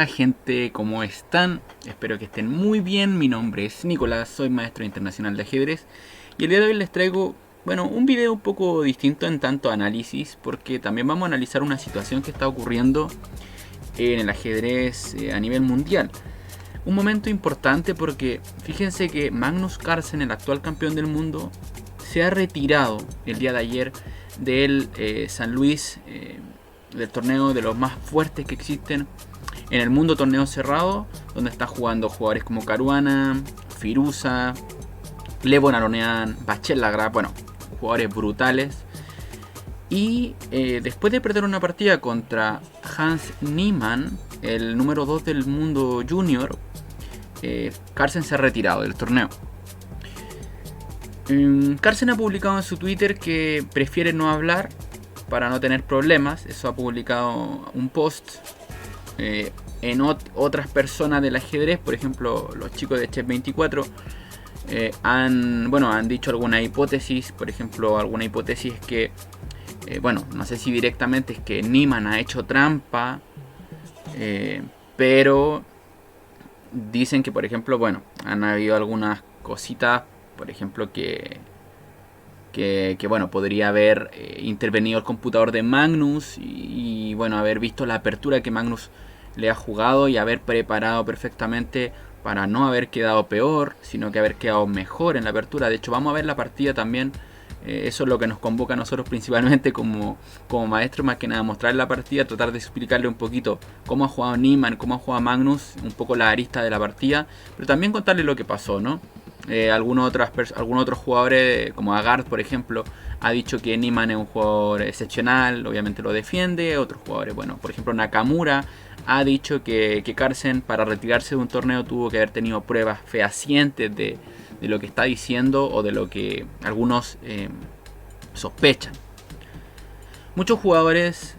Hola gente, ¿cómo están? Espero que estén muy bien. Mi nombre es Nicolás, soy maestro internacional de ajedrez y el día de hoy les traigo, un video un poco distinto en tanto análisis, porque también vamos a analizar una situación que está ocurriendo en el ajedrez a nivel mundial. Un momento importante porque fíjense que Magnus Carlsen, el actual campeón del mundo, se ha retirado el día de ayer del San Luis, del torneo de los más fuertes que existen en el mundo, torneo cerrado, donde están jugando jugadores como Caruana, Firuza, Levon Aronian, Bachel Lagrave, jugadores brutales. Y después de perder una partida contra Hans Niemann, el número 2 del mundo junior, Carlsen se ha retirado del torneo. Carlsen ha publicado en su Twitter que prefiere no hablar para no tener problemas. Eso ha publicado un post. En otras personas del ajedrez, por ejemplo los chicos de Chess24, han dicho alguna hipótesis. Por ejemplo, alguna hipótesis es que, no sé si directamente es que Niemann ha hecho trampa, pero dicen que, por ejemplo, han habido algunas cositas, por ejemplo, que podría haber intervenido el computador de Magnus y haber visto la apertura que Magnus le ha jugado y haber preparado perfectamente para no haber quedado peor, sino que haber quedado mejor en la apertura. De hecho, vamos a ver la partida también. Eso es lo que nos convoca a nosotros principalmente como maestros, más que nada mostrar la partida, tratar de explicarle un poquito cómo ha jugado Niemann, cómo ha jugado Magnus, un poco la arista de la partida, pero también contarle lo que pasó, ¿no? Algunos otros jugadores, como Agard, por ejemplo, ha dicho que Niemann es un jugador excepcional, obviamente lo defiende. Otros jugadores, por ejemplo Nakamura, ha dicho que Carlsen, para retirarse de un torneo, tuvo que haber tenido pruebas fehacientes de lo que está diciendo o de lo que algunos sospechan. Muchos jugadores,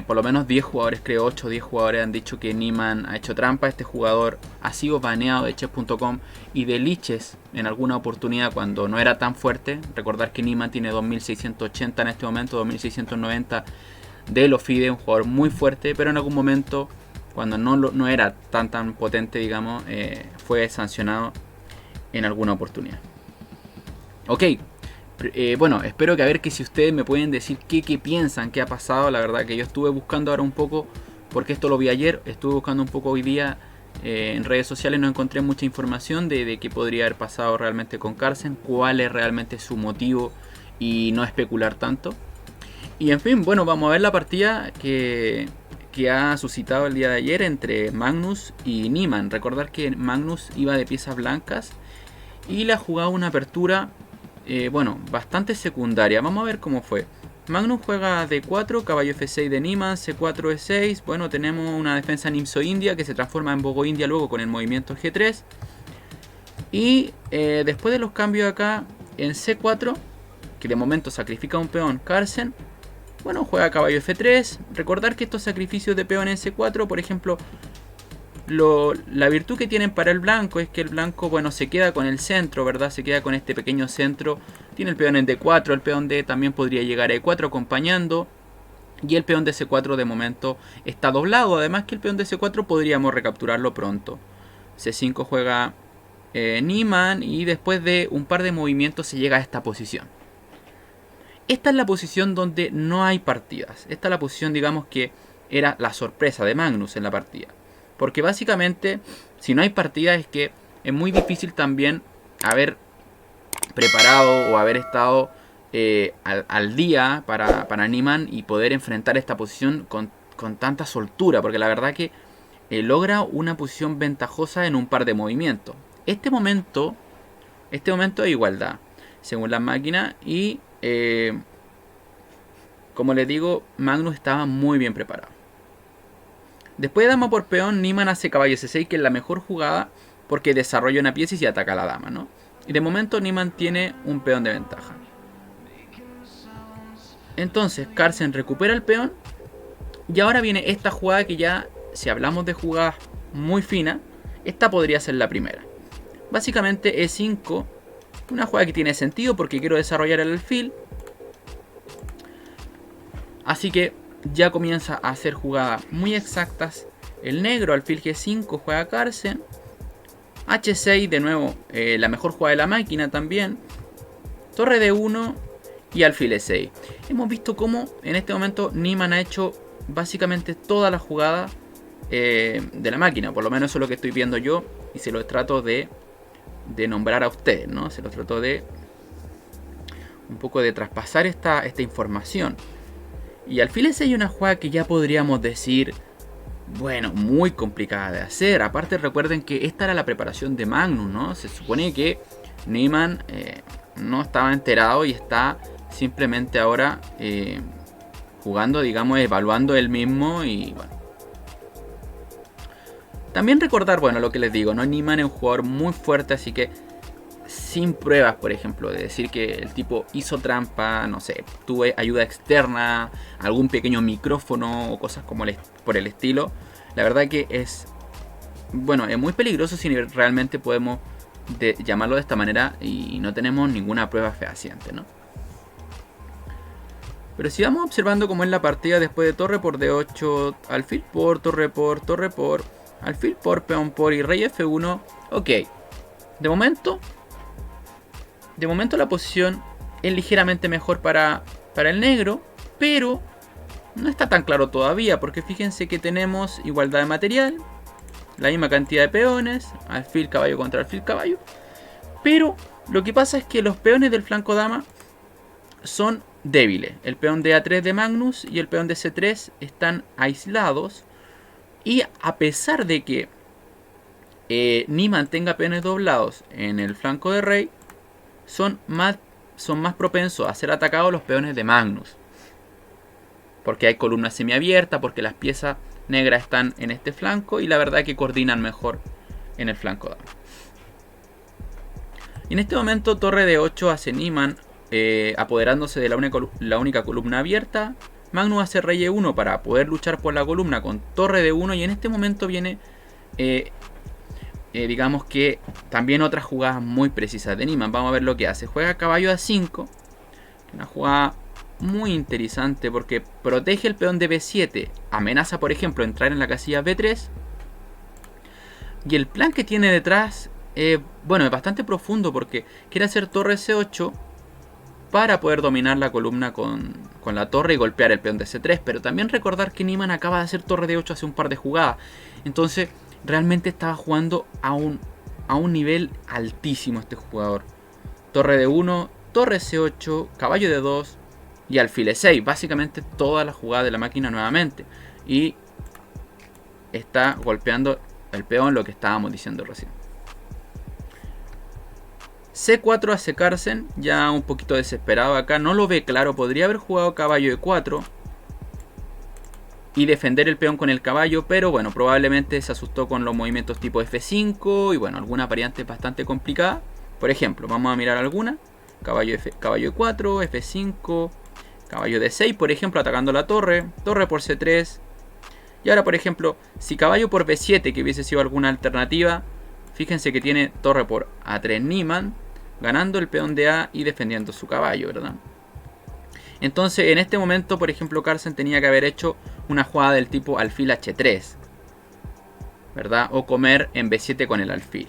por lo menos 10 jugadores, creo 8 o 10 jugadores, han dicho que Niemann ha hecho trampa. Este jugador ha sido baneado de Chess.com y de Lichess en alguna oportunidad cuando no era tan fuerte. Recordar que Niemann tiene 2680 en este momento, 2690 de los FIDE, un jugador muy fuerte, pero en algún momento, cuando no era tan potente, digamos, fue sancionado en alguna oportunidad. Ok. Espero que, a ver, que si ustedes me pueden decir qué piensan, qué ha pasado. La verdad que yo estuve buscando ahora un poco, porque esto lo vi ayer, estuve buscando un poco hoy día en redes sociales, no encontré mucha información de qué podría haber pasado realmente con Carlsen, cuál es realmente su motivo y no especular tanto. Y en fin, vamos a ver la partida que ha suscitado el día de ayer entre Magnus y Niemann. Recordar que Magnus iba de piezas blancas y le ha jugado una apertura bastante secundaria. Vamos a ver cómo fue. Magnus juega D4, caballo F6 de Niemann, C4 E6. Tenemos una defensa Nimzo-India que se transforma en Bogo-India luego con el movimiento G3. Y después de los cambios acá en C4, que de momento sacrifica un peón Carlsen, juega caballo F3. Recordar que estos sacrificios de peón en C4, por ejemplo, la virtud que tienen para el blanco es que el blanco, se queda con el centro, ¿verdad? Se queda con este pequeño centro. Tiene el peón en D4, el peón D también podría llegar a E4 acompañando. Y el peón de C4 de momento está doblado. Además que el peón de C4 podríamos recapturarlo pronto. C5 juega Niemann y después de un par de movimientos se llega a esta posición. Esta es la posición donde no hay partidas. Esta es la posición, digamos, que era la sorpresa de Magnus en la partida. Porque básicamente, si no hay partida, es que es muy difícil también haber preparado o haber estado al día para Niemann y poder enfrentar esta posición con tanta soltura. Porque la verdad que logra una posición ventajosa en un par de movimientos. Este momento de igualdad, según la máquina, y como les digo, Magnus estaba muy bien preparado. Después de dama por peón, Niemann hace caballo C6, que es la mejor jugada porque desarrolla una pieza y se ataca a la dama, ¿no? Y de momento Niemann tiene un peón de ventaja. Entonces Carlsen recupera el peón. Y ahora viene esta jugada que ya, si hablamos de jugadas muy finas, esta podría ser la primera. Básicamente E5, una jugada que tiene sentido porque quiero desarrollar el alfil. Así que ya comienza a hacer jugadas muy exactas el negro, alfil G5, juega Carlsen. H6, de nuevo, la mejor jugada de la máquina también. Torre D1 y alfil E6. Hemos visto cómo en este momento Niemann ha hecho básicamente toda la jugada de la máquina. Por lo menos eso es lo que estoy viendo yo y se lo trato de nombrar a ustedes, ¿no? Se lo trato de un poco de traspasar esta información. Y alfil E6 es una jugada que ya podríamos decir, bueno, muy complicada de hacer. Aparte recuerden que esta era la preparación de Magnus, ¿no? Se supone que Niemann no estaba enterado y está simplemente ahora jugando, digamos, evaluando él mismo y bueno. También recordar, bueno, lo que les digo, ¿no? Niemann es un jugador muy fuerte, así que sin pruebas, por ejemplo, de decir que el tipo hizo trampa, no sé, tuve ayuda externa, algún pequeño micrófono o cosas como por el estilo. La verdad que es, bueno, es muy peligroso si realmente podemos llamarlo de esta manera y no tenemos ninguna prueba fehaciente, ¿no? Pero si vamos observando cómo es la partida después de torre por D8, alfil por, torre por, alfil por, peón por y rey F1, ok. De momento la posición es ligeramente mejor para el negro, pero no está tan claro todavía, porque fíjense que tenemos igualdad de material, la misma cantidad de peones, alfil caballo contra alfil caballo, pero lo que pasa es que los peones del flanco dama son débiles. El peón de A3 de Magnus y el peón de C3 están aislados, y a pesar de que Niemann tenga peones doblados en el flanco de rey, son más propensos a ser atacados los peones de Magnus, porque hay columna semiabierta, porque las piezas negras están en este flanco y la verdad que coordinan mejor en el flanco dama. Y en este momento torre de 8 hace Niemann, apoderándose de la única columna abierta. Magnus hace rey E1 para poder luchar por la columna con torre de 1, y en este momento viene digamos que también otras jugadas muy precisas de Niemann. Vamos a ver lo que hace. Juega caballo A5, una jugada muy interesante porque protege el peón de B7, amenaza por ejemplo entrar en la casilla B3, y el plan que tiene detrás bueno, es bastante profundo porque quiere hacer torre C8 para poder dominar la columna con la torre y golpear el peón de C3, pero también recordar que Niemann acaba de hacer torre D8 hace un par de jugadas, entonces realmente estaba jugando a un nivel altísimo este jugador. Torre D1, torre C8, caballo D2 y alfil E6. Básicamente toda la jugada de la máquina nuevamente. Y está golpeando el peón, lo que estábamos diciendo recién. C4 hace Carlsen, ya un poquito desesperado acá. No lo ve claro, podría haber jugado caballo E4 y defender el peón con el caballo, pero bueno, probablemente se asustó con los movimientos tipo F5 y bueno, alguna variante bastante complicada. Por ejemplo, vamos a mirar alguna. Caballo E4, F5, caballo D6, por ejemplo, atacando la torre. Torre por C3. Y ahora, por ejemplo, si caballo por B7, que hubiese sido alguna alternativa, fíjense que tiene torre por A3 Niemann, ganando el peón de A y defendiendo su caballo, ¿verdad? Entonces, en este momento, por ejemplo, Carlsen tenía que haber hecho una jugada del tipo alfil H3, ¿verdad? O comer en B7 con el alfil.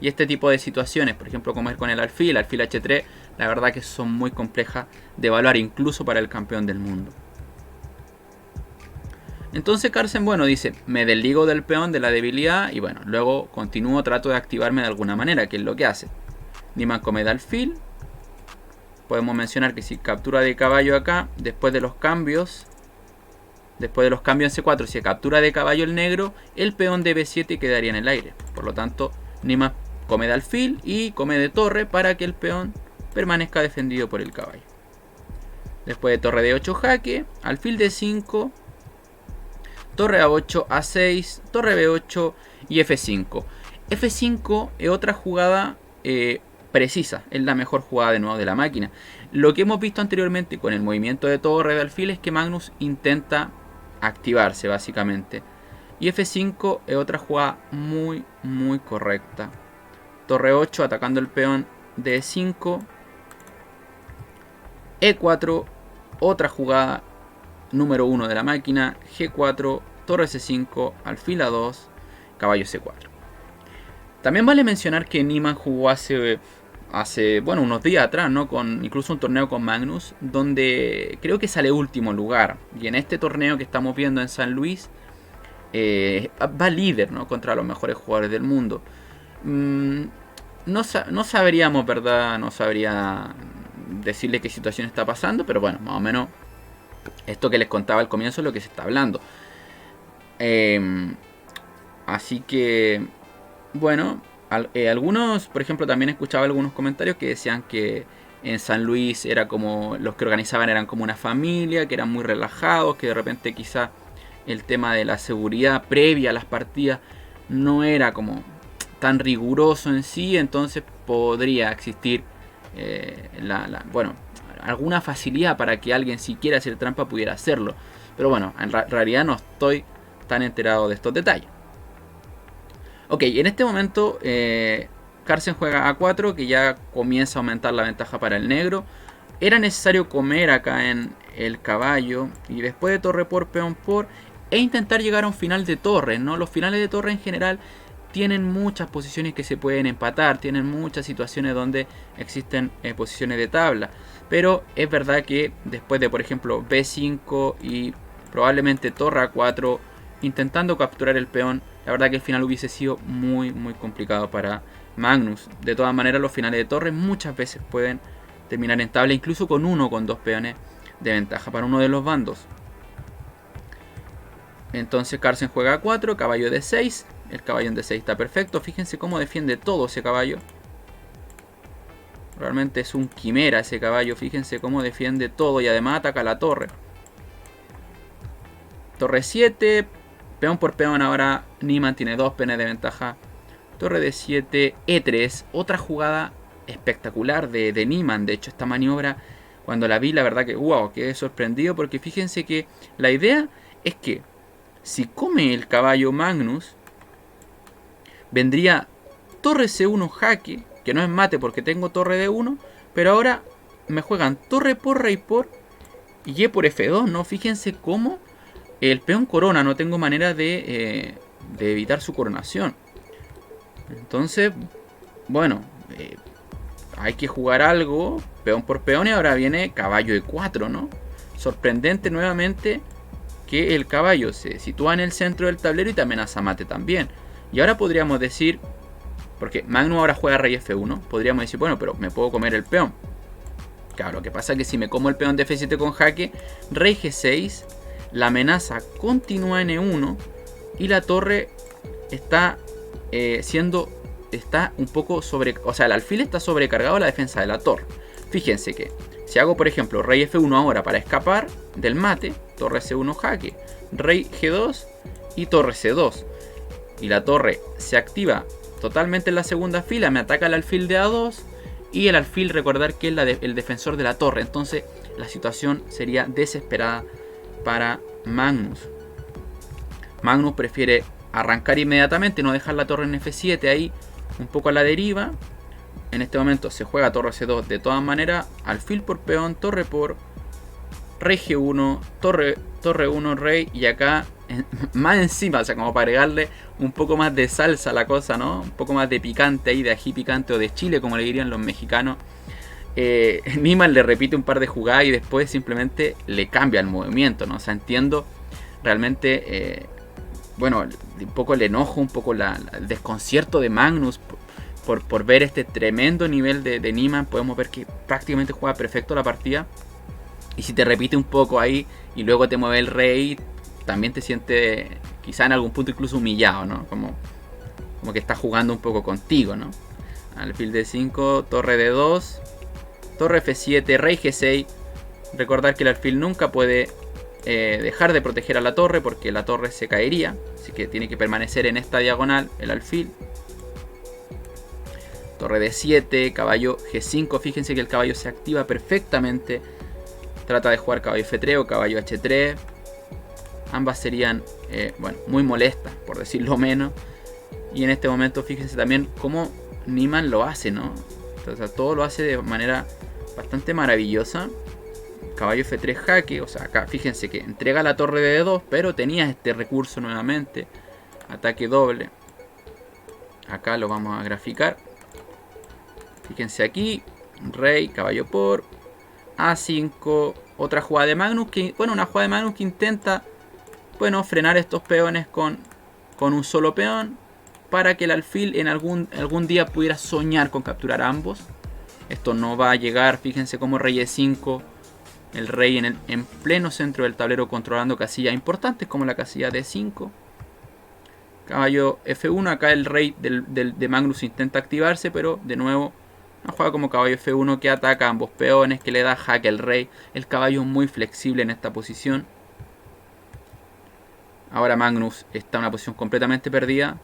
Y este tipo de situaciones, por ejemplo, comer con el alfil H3, la verdad que son muy complejas de evaluar incluso para el campeón del mundo. Entonces Carlsen, bueno, dice, me desligo del peón de la debilidad y bueno, luego continúo, trato de activarme de alguna manera, que es lo que hace. Niemann come de alfil. Podemos mencionar que si captura de caballo acá, después de los cambios en C4, si captura de caballo el negro, el peón de B7 quedaría en el aire. Por lo tanto, Niemann come de alfil y come de torre para que el peón permanezca defendido por el caballo. Después de torre de 8 jaque, alfil de 5, torre A8, A6, torre B8 y F5. F5 es otra jugada precisa, es la mejor jugada de nuevo de la máquina. Lo que hemos visto anteriormente con el movimiento de torre de alfil es que Magnus intenta activarse básicamente. Y F5 es otra jugada muy correcta. Torre 8 atacando el peón de E5. E4, otra jugada número 1 de la máquina. G4, torre C5, alfil A2, caballo C4. También vale mencionar que Niemann jugó hace bueno, unos días atrás, ¿no? Con incluso un torneo con Magnus, donde creo que sale último lugar. Y en este torneo que estamos viendo en San Luis, va líder, ¿no? Contra los mejores jugadores del mundo. No sabríamos, ¿verdad? No sabría decirle qué situación está pasando, pero bueno, más o menos esto que les contaba al comienzo es lo que se está hablando. Así que, bueno, algunos, por ejemplo, también escuchaba algunos comentarios que decían que en San Luis era como los que organizaban eran como una familia, que eran muy relajados, que de repente quizá el tema de la seguridad previa a las partidas no era como tan riguroso en sí, entonces podría existir bueno, alguna facilidad para que alguien si quiere hacer trampa pudiera hacerlo. Pero bueno, en realidad no estoy tan enterado de estos detalles. Ok, en este momento Carlsen juega A4, que ya comienza a aumentar la ventaja para el negro. Era necesario comer acá en el caballo y después de torre por, peón por, e intentar llegar a un final de torre, ¿no? Los finales de torre en general tienen muchas posiciones que se pueden empatar, tienen muchas situaciones donde existen posiciones de tabla. Pero es verdad que después de, por ejemplo, B5 y probablemente torre A4, intentando capturar el peón, la verdad que el final hubiese sido muy complicado para Magnus. De todas maneras, los finales de torre muchas veces pueden terminar en tabla, incluso con uno o con dos peones de ventaja para uno de los bandos. Entonces Carlsen juega A4, caballo D6. El caballo en D6 está perfecto. Fíjense cómo defiende todo ese caballo. Realmente es un quimera ese caballo. Fíjense cómo defiende todo y además ataca la torre. Torre 7. Peón por peón ahora Niemann tiene dos peones de ventaja. Torre D7, E3. Otra jugada espectacular de Niemann. De hecho, esta maniobra, cuando la vi, la verdad que wow, quedé sorprendido. Porque fíjense que la idea es que si come el caballo Magnus, vendría torre C1 jaque, que no es mate porque tengo torre D1, pero ahora me juegan torre por, rey por y E por F2, ¿no? Fíjense cómo el peón corona, no tengo manera de evitar su coronación. Entonces, bueno, hay que jugar algo, peón por peón, y ahora viene caballo E4, ¿no? Sorprendente nuevamente que el caballo se sitúa en el centro del tablero y te amenaza mate también. Y ahora podríamos decir, porque Magnus ahora juega rey F1, podríamos decir, bueno, pero me puedo comer el peón. Claro, lo que pasa es que si me como el peón de F7 con jaque, rey G6, la amenaza continúa en E1 y la torre está está un poco o sea, el alfil está sobrecargado a la defensa de la torre. Fíjense que si hago, por ejemplo, rey F1 ahora para escapar del mate, torre C1 jaque, rey G2 y torre C2. Y la torre se activa totalmente en la segunda fila, me ataca el alfil de A2 y el alfil, recordar que es el defensor de la torre. Entonces la situación sería desesperada para Magnus. Magnus prefiere arrancar inmediatamente, no dejar la torre en F7 ahí un poco a la deriva. En este momento se juega torre C2 de todas maneras, alfil por peón, torre por, rey G1, torre 1, rey, y acá más encima, o sea, como para agregarle un poco más de salsa a la cosa, ¿no? Un poco más de picante ahí, de ají picante o de chile, como le dirían los mexicanos. Niemann le repite un par de jugadas y después simplemente le cambia el movimiento, ¿no? O sea, entiendo realmente, bueno, un poco el enojo, un poco el desconcierto de Magnus por ver este tremendo nivel de Niemann. Podemos ver que prácticamente juega perfecto la partida. Y si te repite un poco ahí y luego te mueve el rey, también te sientes quizá en algún punto incluso humillado, ¿no? Como que está jugando un poco contigo, ¿no? Alfil D5, torre D2, torre F7, rey G6. Recordar que el alfil nunca puede dejar de proteger a la torre porque la torre se caería. Así que tiene que permanecer en esta diagonal el alfil. Torre D7, caballo G5. Fíjense que el caballo se activa perfectamente. Trata de jugar caballo F3 o caballo H3. Ambas serían, bueno, muy molestas, por decirlo menos. Y en este momento fíjense también cómo Niemann lo hace, ¿no? O sea, todo lo hace de manera bastante maravillosa. caballo F3 jaque. O sea, acá fíjense que entrega la torre de D2, pero tenía este recurso nuevamente. Ataque doble. Acá lo vamos a graficar. Fíjense aquí. Rey, caballo por A5. Otra jugada de Magnus que, bueno, una jugada de Magnus que intenta, bueno, frenar estos peones con un solo peón, para que el alfil en algún día pudiera soñar con capturar a ambos. Esto no va a llegar. Fíjense como rey E5, el rey en pleno centro del tablero controlando casillas importantes como la casilla D5. Caballo F1, acá el rey de Magnus intenta activarse, pero de nuevo una jugada como caballo F1 que ataca a ambos peones, que le da jaque al rey. El caballo es muy flexible en esta posición. Ahora Magnus está en una posición completamente perdida.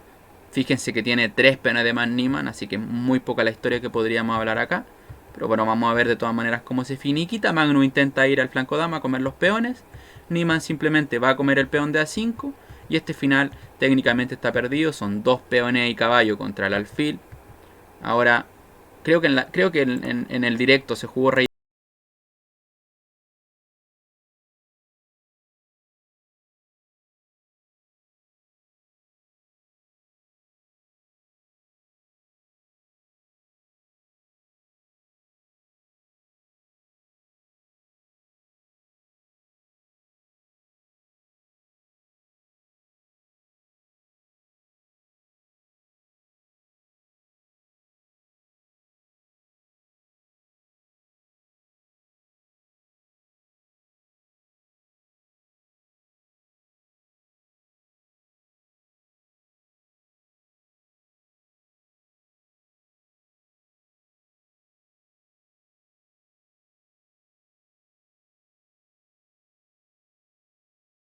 Fíjense que tiene 3 peones de más Niemann, así que muy poca la historia que podríamos hablar acá. Pero bueno, vamos a ver de todas maneras cómo se finiquita. Magnus intenta ir al flanco dama a comer los peones. Niemann simplemente va a comer el peón de A5. Y este final técnicamente está perdido. Son 2 peones y caballo contra el alfil. Ahora, creo que en el directo se jugó rey